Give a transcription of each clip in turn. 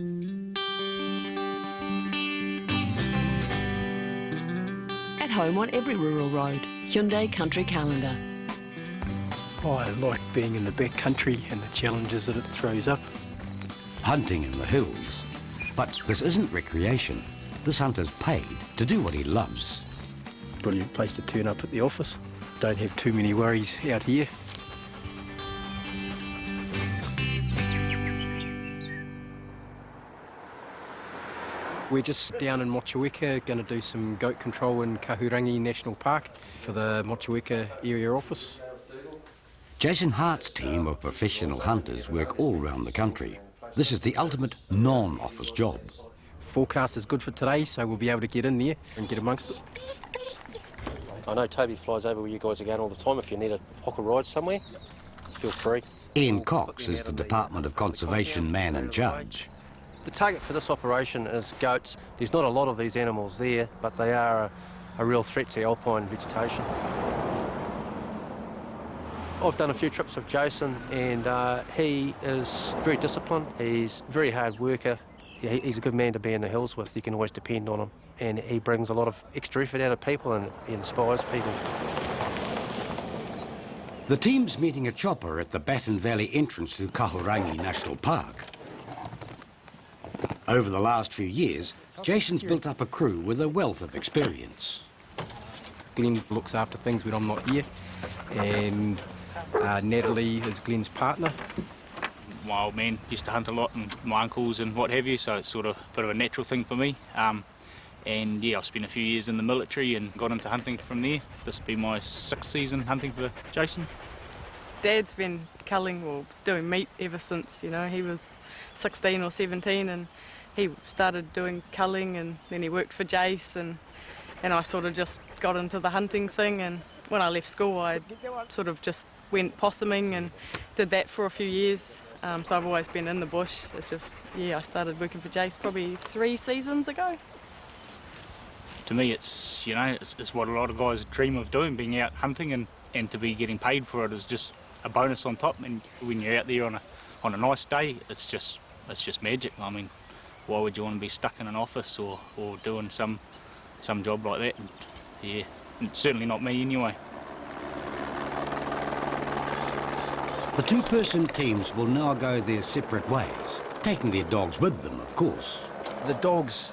At home on every rural road, Hyundai Country Calendar. I like being in the backcountry and the challenges that it throws up. Hunting in the hills. But this isn't recreation. This hunter's paid to do what he loves. Brilliant place to turn up at the office. Don't have too many worries out here. We're just down in Motueka, going to do some goat control in Kahurangi National Park for the Motueka area office. Jason Hart's team of professional hunters work all around the country. This is the ultimate non-office job. Forecast is good for today, so we'll be able to get in there and get amongst it. I know Toby flies over where you guys are going all the time. If you need a hocker ride somewhere, feel free. Ian Cox is the Department of Conservation man in charge. The target for this operation is goats. There's not a lot of these animals there, but they are a real threat to the alpine vegetation. I've done a few trips with Jason, and he is very disciplined. He's a very hard worker. He's a good man to be in the hills with. You can always depend on him. And he brings a lot of extra effort out of people, and he inspires people. The team's meeting a chopper at the Batten Valley entrance to Kahurangi National Park. Over the last few years, Jason's built up a crew with a wealth of experience. Glenn looks after things when I'm not here, and Natalie is Glenn's partner. My old man used to hunt a lot, and my uncles and what have you, so it's sort of a bit of a natural thing for me. And yeah, I've spent a few years in the military and got into hunting from there. This will be my 6th season hunting for Jason. Dad's been culling or doing meat ever since, you know, he was 16 or 17, and he started doing culling, and then he worked for Jace, and I sort of just got into the hunting thing. And when I left school, I sort of just went possuming and did that for a few years. So I've always been in the bush. It's just, yeah, I started working for Jace probably 3 seasons ago. To me, it's, you know, it's what a lot of guys dream of doing, being out hunting, and to be getting paid for it is just a bonus on top. And when you're out there on a nice day, it's just magic. I mean, why would you want to be stuck in an office or doing some job like that? And, yeah, certainly not me anyway. The two-person teams will now go their separate ways, taking their dogs with them, of course. The dogs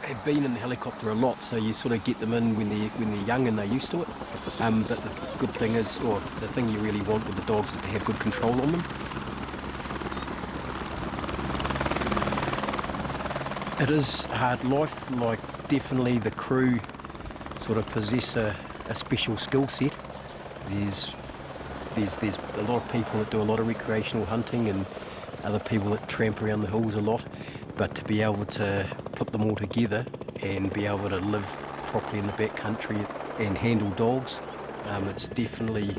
have been in the helicopter a lot, so you sort of get them in when they're young and they're used to it. But the good thing is, or the thing you really want with the dogs, is to have good control on them. It is hard life. Like, definitely the crew sort of possess a special skill set. There's a lot of people that do a lot of recreational hunting, and other people that tramp around the hills a lot. But to be able to put them all together and be able to live properly in the backcountry and handle dogs, it's definitely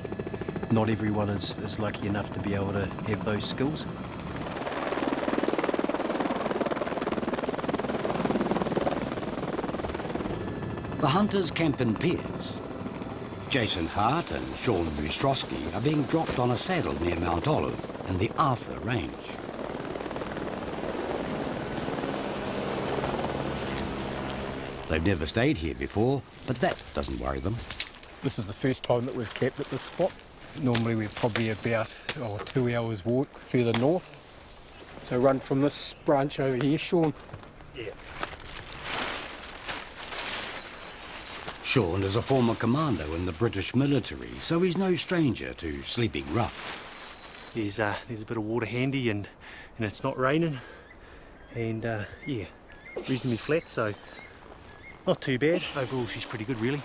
not everyone is lucky enough to be able to have those skills. The hunters camp in pairs. Jason Hart and Sean Mustrosky are being dropped on a saddle near Mount Olive in the Arthur Range. They've never stayed here before, but that doesn't worry them. This is the first time that we've camped at this spot. Normally we're probably about 2 hours walk further north. So run from this branch over here, Sean. Yeah. Sean is a former commando in the British military, so he's no stranger to sleeping rough. There's a bit of water handy, and it's not raining, and yeah, reasonably flat, so not too bad. Overall, she's pretty good, really.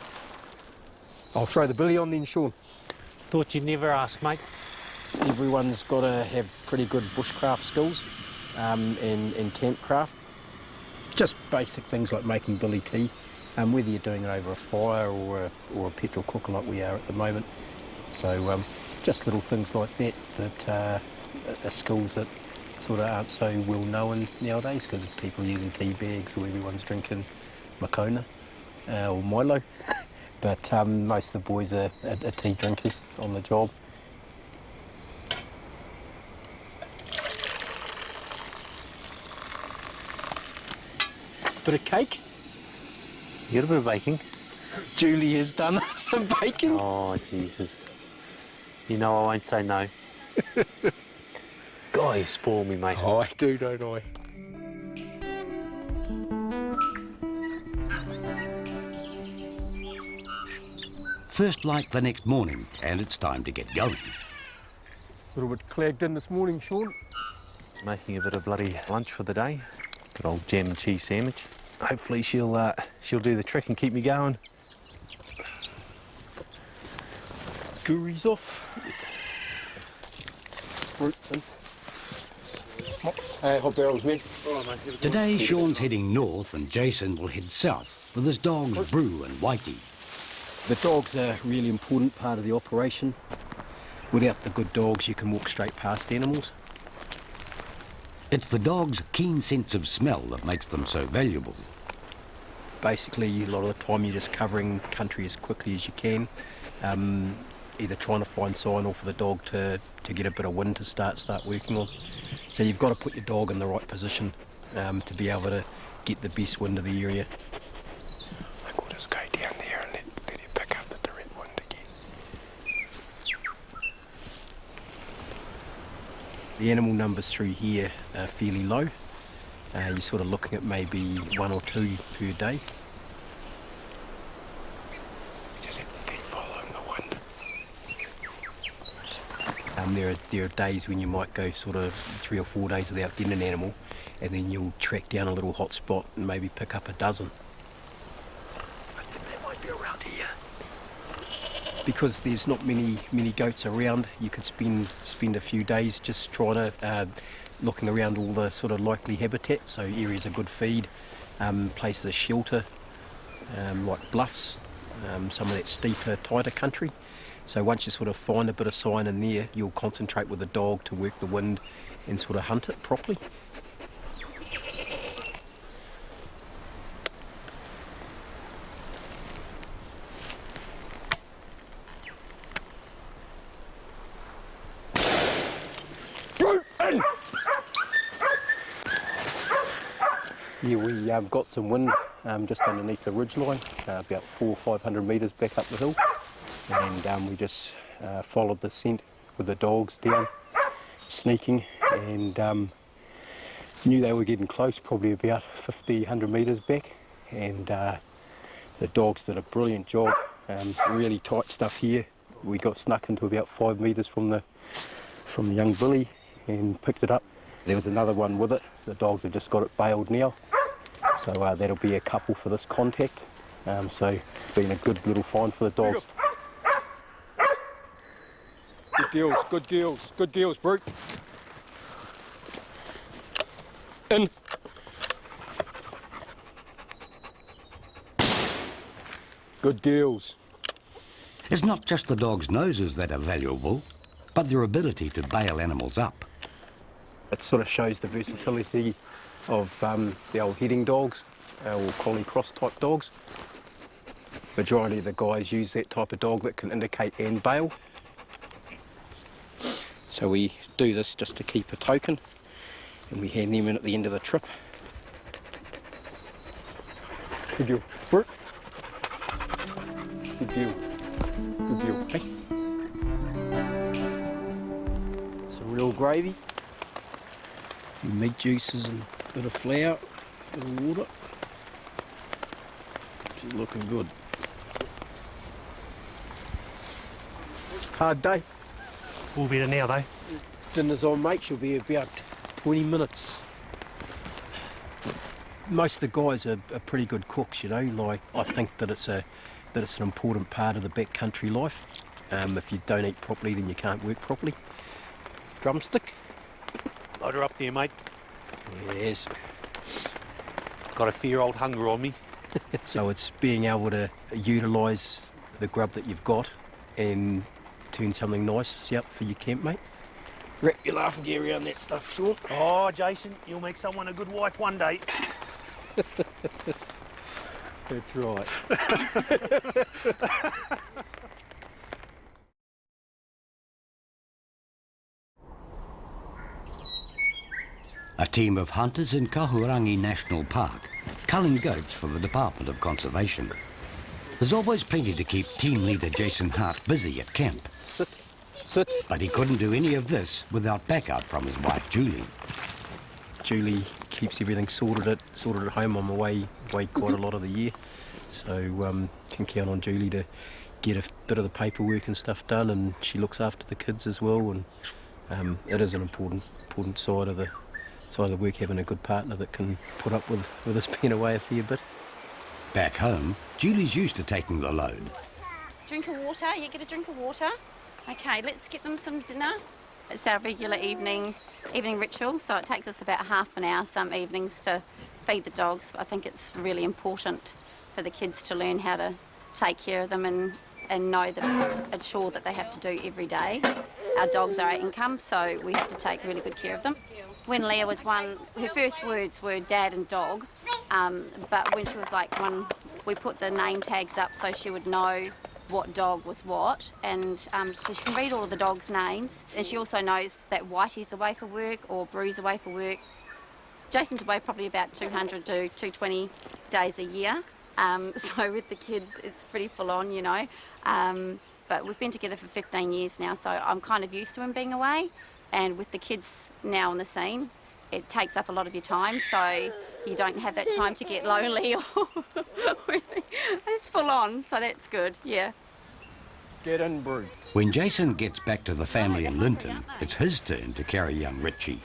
I'll throw the billy on then, Sean. Thought you'd never ask, mate. Everyone's got to have pretty good bushcraft skills and campcraft. Just basic things like making billy tea, whether you're doing it over a fire or a petrol cooker like we are at the moment. So just little things like that are skills that sort of aren't so well known nowadays, because people are using tea bags or everyone's drinking Makona or Milo. But most of the boys are tea drinkers on the job. Bit of cake. You got a bit of baking? Julie has done some baking. Oh, Jesus. You know I won't say no. God, you spoil me, mate. Oh, I do, don't I? First light the next morning, and it's time to get going. A little bit clagged in this morning, Sean. Making a bit of bloody lunch for the day. Good old jam and cheese sandwich. Hopefully she'll do the trick and keep me going. Gourie's off. Hot barrels, mate. Today, Sean's heading north and Jason will head south with his dogs Brew and Whitey. The dogs are a really important part of the operation. Without the good dogs, you can walk straight past animals. It's the dogs' keen sense of smell that makes them so valuable. Basically, a lot of the time you're just covering country as quickly as you can, either trying to find sign or for the dog to get a bit of wind to start working on. So you've got to put your dog in the right position to be able to get the best wind of the area. I could just go down there and let you pick up the direct wind again. The animal numbers through here are fairly low. You're sort of looking at maybe 1 or 2 per day. Just keep following the wind. There are days when you might go sort of 3 or 4 days without getting an animal, and then you'll track down a little hot spot and maybe pick up a dozen. I think they might be around here. Because there's not many goats around, you could spend a few days just trying to looking around all the sort of likely habitat, so areas of good feed, places of shelter, like bluffs, some of that steeper, tighter country. So once you sort of find a bit of sign in there, you'll concentrate with the dog to work the wind and sort of hunt it properly. Yeah, we got some wind just underneath the ridgeline, about 400 or 500 metres back up the hill, and we just followed the scent with the dogs down, sneaking, and knew they were getting close, probably about 50, 100 metres back, and the dogs did a brilliant job, really tight stuff here. We got snuck into about 5 metres from the young billy and picked it up. There was another one with it. The dogs have just got it bailed now, so that'll be a couple for this contact. So been a good little find for the dogs. Good deals, Brute. In. Good deals. It's not just the dogs' noses that are valuable, but their ability to bail animals up. It sort of shows the versatility of the old heading dogs, or collie cross type dogs. Majority of the guys use that type of dog that can indicate and bail. So we do this just to keep a token, and we hand them in at the end of the trip. Good deal. Work. Good deal. Good deal. Hey. Some real gravy. Meat juices and a bit of flour, a bit of water. She's looking good. Hard day. All better now though. Dinner's on, mate. She'll be about 20 minutes. Most of the guys are pretty good cooks, you know. Like, I think that it's an important part of the backcountry life. If you don't eat properly, then you can't work properly. Drumstick. Load her up there, mate. Yes. Got a fair old hunger on me. So it's being able to utilise the grub that you've got and turn something nice out for your camp, mate. Wrap your laughing gear around that stuff, Sean. Oh, Jason, you'll make someone a good wife one day. That's right. A team of hunters in Kahurangi National Park, culling goats for the Department of Conservation. There's always plenty to keep team leader Jason Hart busy at camp. Sit. But he couldn't do any of this without backup from his wife Julie. Julie keeps everything sorted at home. I'm away quite a lot of the year, so can count on Julie to get a bit of the paperwork and stuff done, and she looks after the kids as well. And it is an important side of the work, having a good partner that can put up with us being away a fair bit. Back home, Julie's used to taking the load. Drink of water, you get a drink of water. Okay, let's get them some dinner. It's our regular evening ritual, so it takes us about half an hour some evenings to feed the dogs. I think it's really important for the kids to learn how to take care of them and know that it's a chore that they have to do every day. Our dogs are our income, so we have to take really good care of them. When Leah was one, her first words were dad and dog, but when she was like one, we put the name tags up so she would know what dog was what, and she can read all of the dogs' names, and she also knows that Whitey's away for work or Brew's away for work. Jason's away probably about 200 to 220 days a year, so with the kids it's pretty full on, you know, but we've been together for 15 years now, so I'm kind of used to him being away, and with the kids now on the scene, it takes up a lot of your time, so you don't have that time to get lonely or it's full on, so that's good, yeah. Get in, Brew. When Jason gets back to the family in Linton, it's his turn to carry young Richie.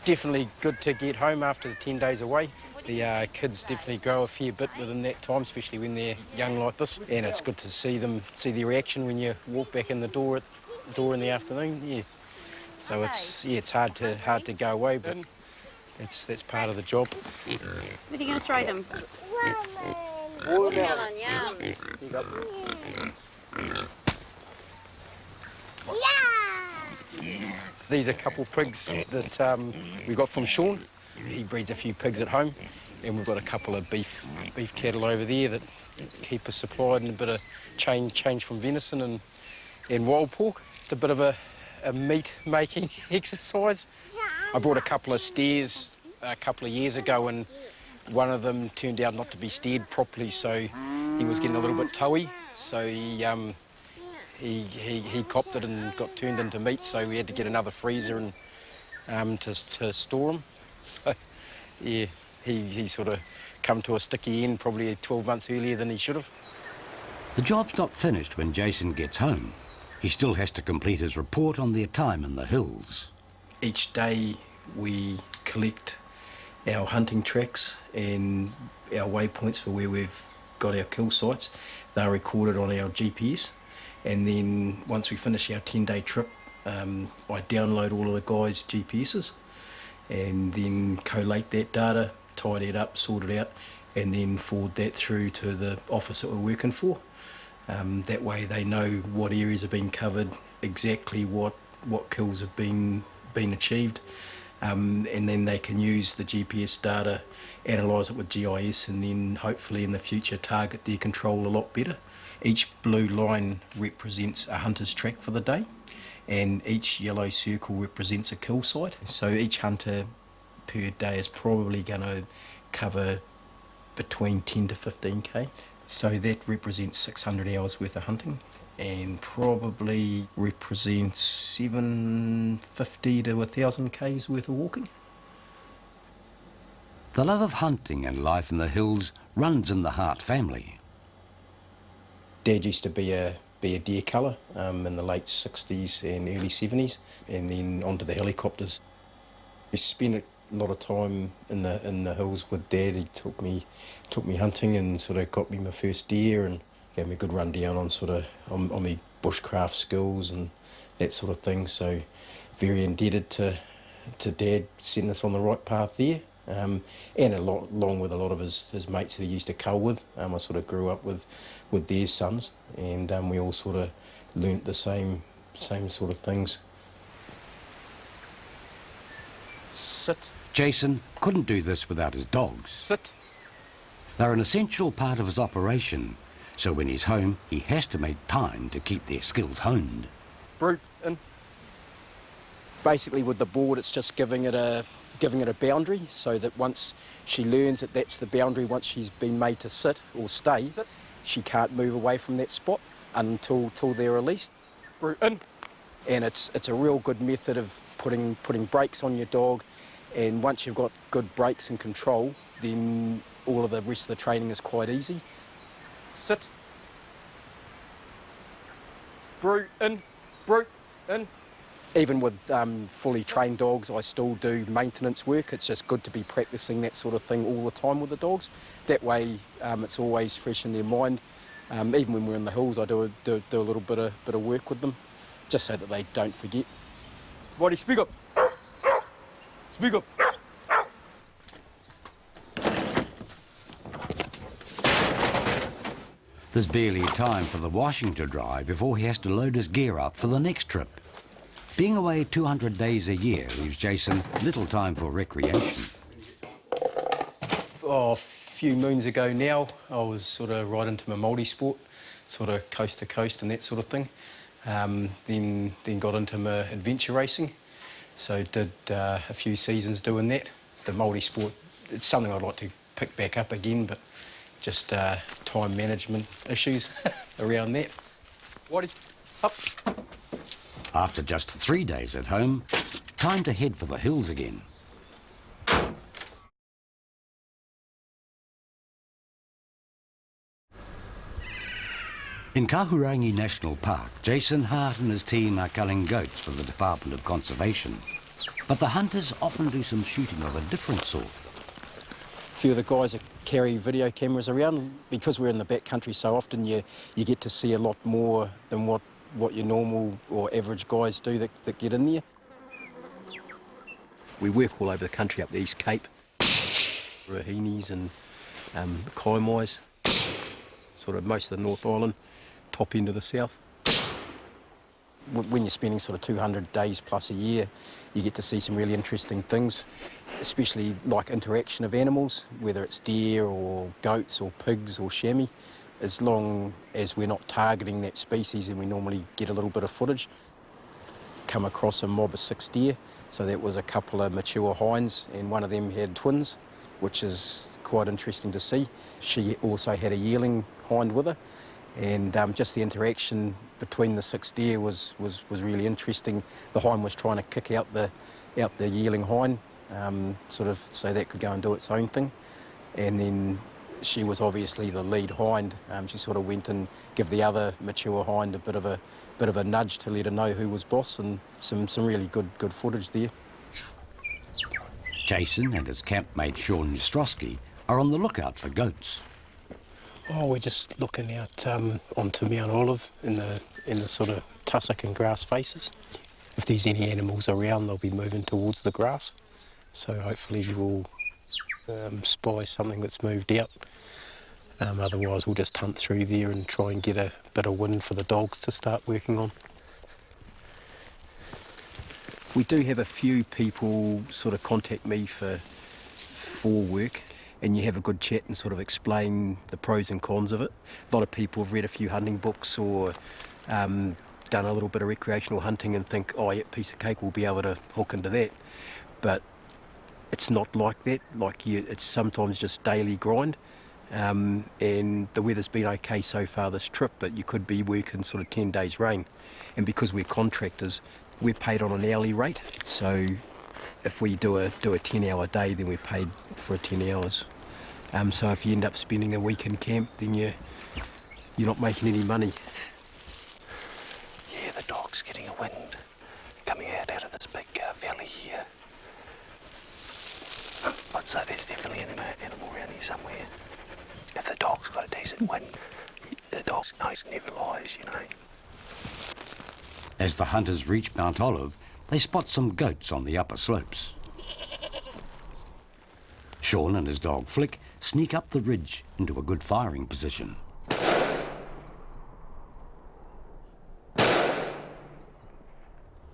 Definitely good to get home after the 10 days away. The kids definitely grow a fair bit within that time, especially when they're young like this, and it's good to see their reaction when you walk back in the door in the afternoon. Yeah. So it's hard to go away, but that's part of the job. Where are you going to throw them? Watermelon, yum. These are a couple of pigs that we got from Sean. He breeds a few pigs at home, and we've got a couple of beef cattle over there that keep us supplied, and a bit of change from venison and wild pork. It's a bit of a meat making exercise. I brought a couple of steers a couple of years ago, and one of them turned out not to be steered properly, so he was getting a little bit toey, so he copped it and got turned into meat, so we had to get another freezer and to store him. So yeah, he sort of come to a sticky end probably 12 months earlier than he should have. The job's not finished when Jason gets home. He still has to complete his report on their time in the hills. Each day we collect our hunting tracks and our waypoints for where we've got our kill sites. They're recorded on our GPS, and then once we finish our 10-day trip, I download all of the guys' GPSs and then collate that data, tidy it up, sort it out, and then forward that through to the office that we're working for. That way they know what areas have been covered, exactly what kills have been achieved, and then they can use the GPS data, analyse it with GIS, and then hopefully in the future target their control a lot better. Each blue line represents a hunter's track for the day, and each yellow circle represents a kill site. So each hunter per day is probably going to cover between 10 to 15k. So that represents 600 hours worth of hunting, and probably represents 750 to 1,000 k's worth of walking. The love of hunting and life in the hills runs in the Hart family. Dad used to be a deer culler in the late 60s and early 70s, and then onto the helicopters. We spent a lot of time in the hills with Dad. He took me hunting and sort of got me my first deer and gave me a good rundown on on my bushcraft skills and that sort of thing. So very indebted to Dad setting us on the right path there. And along with a lot of his mates that he used to cull with. I sort of grew up with their sons, and we all sort of learnt the same sort of things. Sit. Jason couldn't do this without his dogs. Sit. They're an essential part of his operation, so when he's home, he has to make time to keep their skills honed. Brute in. Basically with the board, it's just giving it a giving it a boundary so that once she learns that that's the boundary, once she's been made to sit or stay, she can't move away from that spot until they're released. In. And it's a real good method of putting brakes on your dog, and once you've got good brakes and control, then all of the rest of the training is quite easy. Sit. Brew in. Brew in. Even with fully trained dogs, I still do maintenance work. It's just good to be practicing that sort of thing all the time with the dogs. That way, it's always fresh in their mind. Even when we're in the hills, I do a little bit of work with them, just so that they don't forget. Buddy, speak up. Speak up. There's barely time for the washing to dry before he has to load his gear up for the next trip. Being away 200 days a year leaves Jason little time for recreation. Oh, a few moons ago now, I was sort of right into my multi-sport, sort of coast to coast and that sort of thing. Then got into my adventure racing, so did a few seasons doing that. The multi-sport, it's something I'd like to pick back up again, but just time management issues around that. What is up? After just 3 days at home, time to head for the hills again. In Kahurangi National Park, Jason Hart and his team are culling goats for the Department of Conservation. But the hunters often do some shooting of a different sort. A few of the guys that carry video cameras around, because we're in the backcountry so often, you get to see a lot more than what your normal or average guys do that get in there. We work all over the country, up the East Cape, Rahinis and the Kaimais, sort of most of the North Island, top end of the south. When you're spending sort of 200 days plus a year, you get to see some really interesting things, especially like interaction of animals, whether it's deer or goats or pigs or chamois. As long as we're not targeting that species, and we normally get a little bit of footage. Come across a mob of 6 deer, so that was a couple of mature hinds, and one of them had twins, which is quite interesting to see. She also had a yearling hind with her, and just the interaction between the 6 deer was really interesting. The hind was trying to kick out the yearling hind, sort of so that could go and do its own thing, and then she was obviously the lead hind. She sort of went and gave the other mature hind a bit of a nudge to let her know who was boss, and some really good footage there. Jason and his campmate Sean Ostrowski are on the lookout for goats. Oh, we're just looking out onto Mount Olive in the sort of tussock and grass faces. If there's any animals around, they'll be moving towards the grass. So hopefully we'll spy something that's moved out. Otherwise we'll just hunt through there and try and get a bit of wind for the dogs to start working on. We do have a few people sort of contact me for work, and you have a good chat and sort of explain the pros and cons of it. A lot of people have read a few hunting books or done a little bit of recreational hunting and think, oh yeah, piece of cake, we'll be able to hook into that. But it's not like that. It's sometimes just daily grind. And the weather's been okay so far this trip, but you could be working sort of 10 days rain. And because we're contractors, we're paid on an hourly rate. So if we do a 10-hour day, then we're paid for 10 hours. So if you end up spending a week in camp, then you're not making any money. Yeah, the dog's getting a wind coming out of this big valley here. I'd say there's definitely an animal around here somewhere. If the dog's got a decent wind, the dog's nose never lies, you know. As the hunters reach Mount Olive, they spot some goats on the upper slopes. Sean and his dog Flick sneak up the ridge into a good firing position.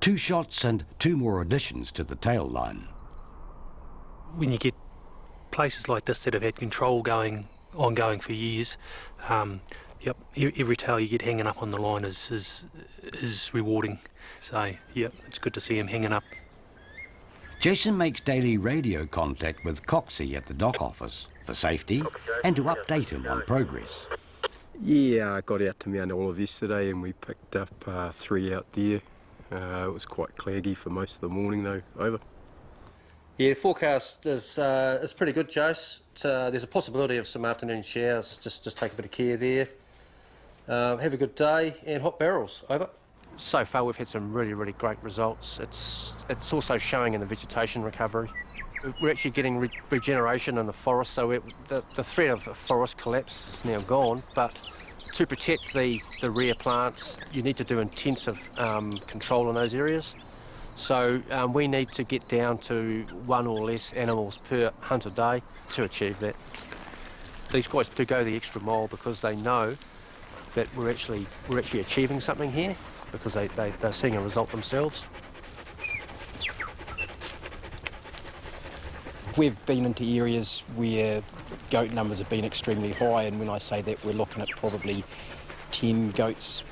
2 shots and 2 more additions to the tail line. When you get places like this that have had control ongoing for years, every tail you get hanging up on the line is rewarding. So, yep, it's good to see him hanging up. Jason makes daily radio contact with Coxie at the dock office for safety and to update him on progress. Yeah, I got out to Mount Olive yesterday and we picked up 3 out there. It was quite claggy for most of the morning though. Over. Yeah, the forecast is pretty good, Jace. There's a possibility of some afternoon showers. Just take a bit of care there. Have a good day and hot barrels. Over. So far, we've had some really great results. It's also showing in the vegetation recovery. We're actually getting regeneration in the forest, so the threat of a forest collapse is now gone. But to protect the rare plants, you need to do intensive control in those areas. So we need to get down to 1 or less animals per hunt a day to achieve that. These guys do go the extra mile because they know that we're actually achieving something here, because they're seeing a result themselves. We've been into areas where goat numbers have been extremely high, and when I say that, we're looking at probably 10 goats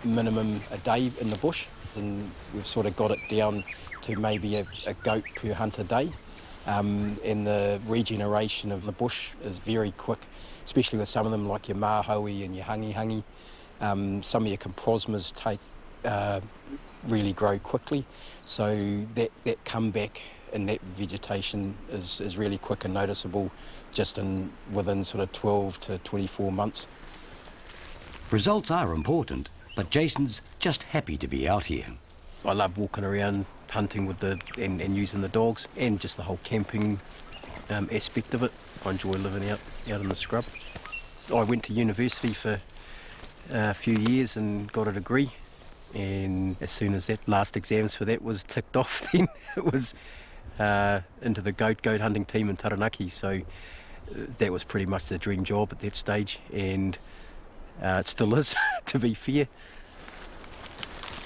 minimum a day in the bush, and we've sort of got it down to maybe a goat per hunt a day. And the regeneration of the bush is very quick, especially with some of them like your mahaui and your hangi. Some of your comprosmas really grow quickly, so that comeback and that vegetation is really quick and noticeable just within sort of 12 to 24 months. Results are important, but Jason's just happy to be out here. I love walking around hunting with and using the dogs, and just the whole camping aspect of it. I enjoy living out in the scrub. I went to university for a few years and got a degree, and as soon as that last exams for that was ticked off, then it was into the goat hunting team in Taranaki. So that was pretty much the dream job at that stage, and it still is, to be fair.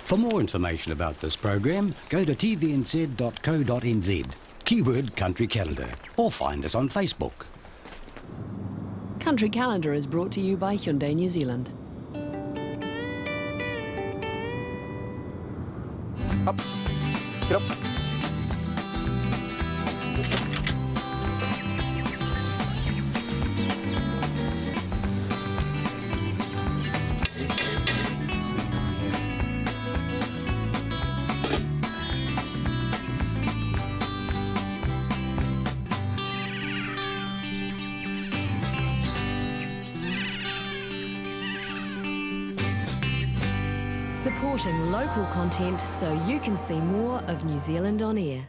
For more information about this program, go to tvnz.co.nz, keyword Country Calendar, or find us on Facebook. Country Calendar is brought to you by Hyundai New Zealand. Up. Get up. Supporting local content so you can see more of New Zealand on air.